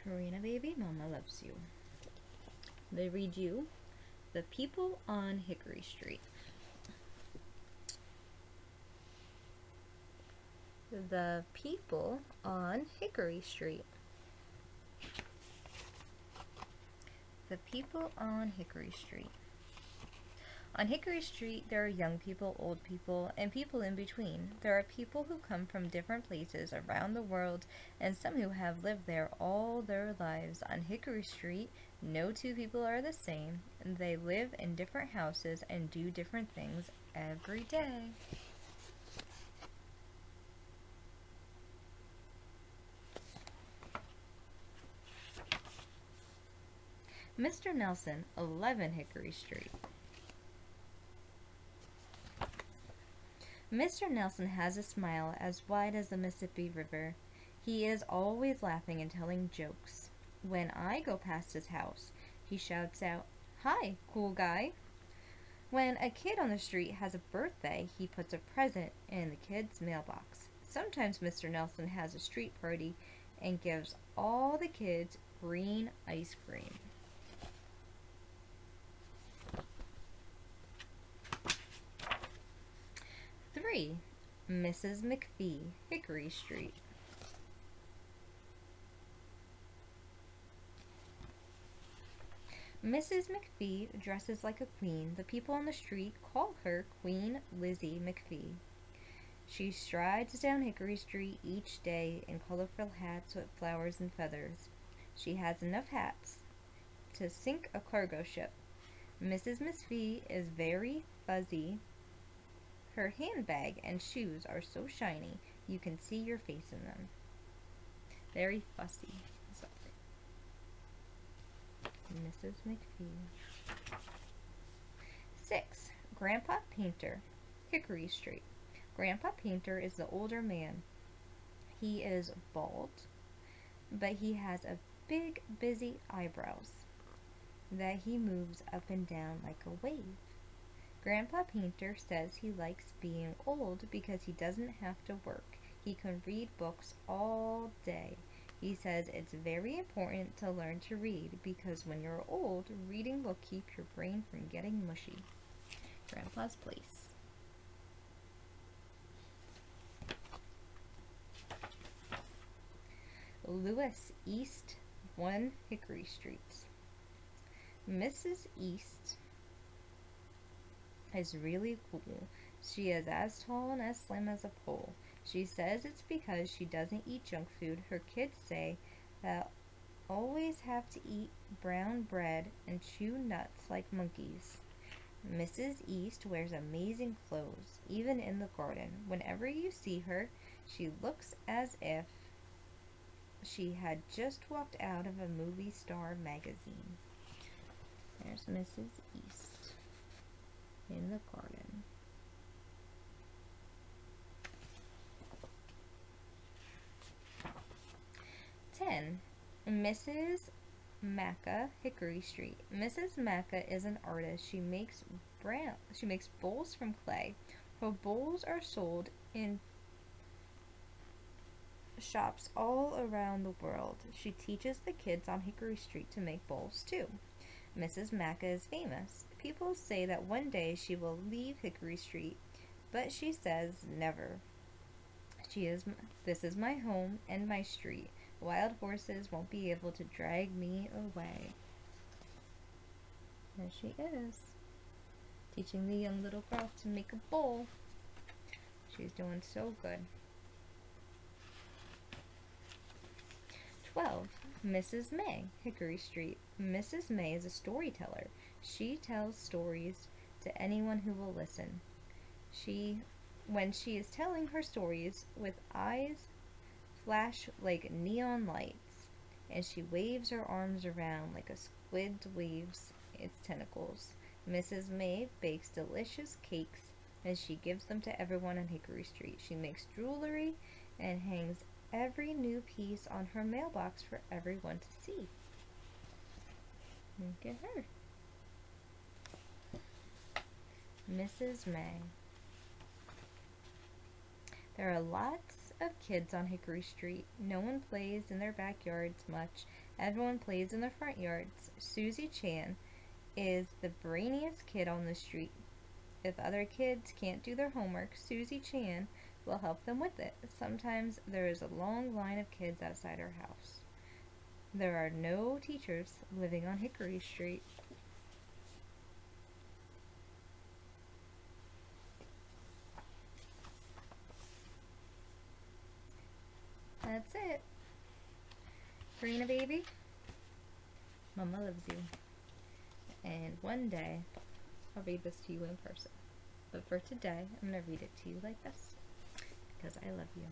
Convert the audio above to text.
Karina baby, Mama loves you. They read you The People on Hickory Street. The People on Hickory Street. The People on Hickory Street. On Hickory Street, there are young people, old people, and people in between. There are people who come from different places around the world, and some who have lived there all their lives. On Hickory Street, no two people are the same. They live in different houses and do different things every day. Mr. Nelson, 11 Hickory Street. Mr. Nelson has a smile as wide as the Mississippi River. He is always laughing and telling jokes. When I go past his house, he shouts out, "Hi, cool guy." When a kid on the street has a birthday, he puts a present in the kid's mailbox. Sometimes Mr. Nelson has a street party and gives all the kids green ice cream. 3. Mrs. McPhee, Hickory Street. Mrs. McPhee dresses like a queen. The people on the street call her Queen Lizzie McPhee. She strides down Hickory Street each day in colorful hats with flowers and feathers. She has enough hats to sink a cargo ship. Mrs. McPhee is very fuzzy. Her handbag and shoes are so shiny you can see your face in them. Very fussy. Mrs. McPhee. 6. Grandpa Painter, Hickory Street. Grandpa Painter is the older man. He is bald, but he has a big, busy eyebrows that he moves up and down like a wave. Grandpa Painter says he likes being old because he doesn't have to work. He can read books all day. He says it's very important to learn to read because when you're old, reading will keep your brain from getting mushy. Grandpa's Place. Lewis East, 1 Hickory Street. Mrs. East is really cool. She is as tall and as slim as a pole. She says it's because she doesn't eat junk food. Her kids say that always have to eat brown bread and chew nuts like monkeys. Mrs. East wears amazing clothes, even in the garden. Whenever you see her, she looks as if she had just walked out of a movie star magazine. There's Mrs. East in the garden. 10. Mrs. Macca, Hickory Street. Mrs. Macca is an artist. She makes bowls from clay. Her bowls are sold in shops all around the world. She teaches the kids on Hickory Street to make bowls too. Mrs. Macca is famous. People say that one day she will leave Hickory Street, but she says never. This is my home and my street. Wild horses won't be able to drag me away. There she is, teaching the young little girl to make a bowl. She's doing so good. 12. Mrs. May, Hickory Street. Mrs. May is a storyteller. She tells stories to anyone who will listen. When she is telling her stories, with eyes flash like neon lights, and she waves her arms around like a squid waves its tentacles. Mrs. May bakes delicious cakes, and she gives them to everyone on Hickory Street. She makes jewelry and hangs every new piece on her mailbox for everyone to see. Look at her. Mrs. May. There are lots of kids on Hickory Street. No one plays in their backyards much. Everyone plays in the front yards. Susie Chan is the brainiest kid on the street. If other kids can't do their homework, Susie Chan will help them with it. Sometimes there is a long line of kids outside her house. There are no teachers living on Hickory Street. That's it. Karina, baby, Mama loves you. And one day, I'll read this to you in person. But for today, I'm going to read it to you like this, because I love you.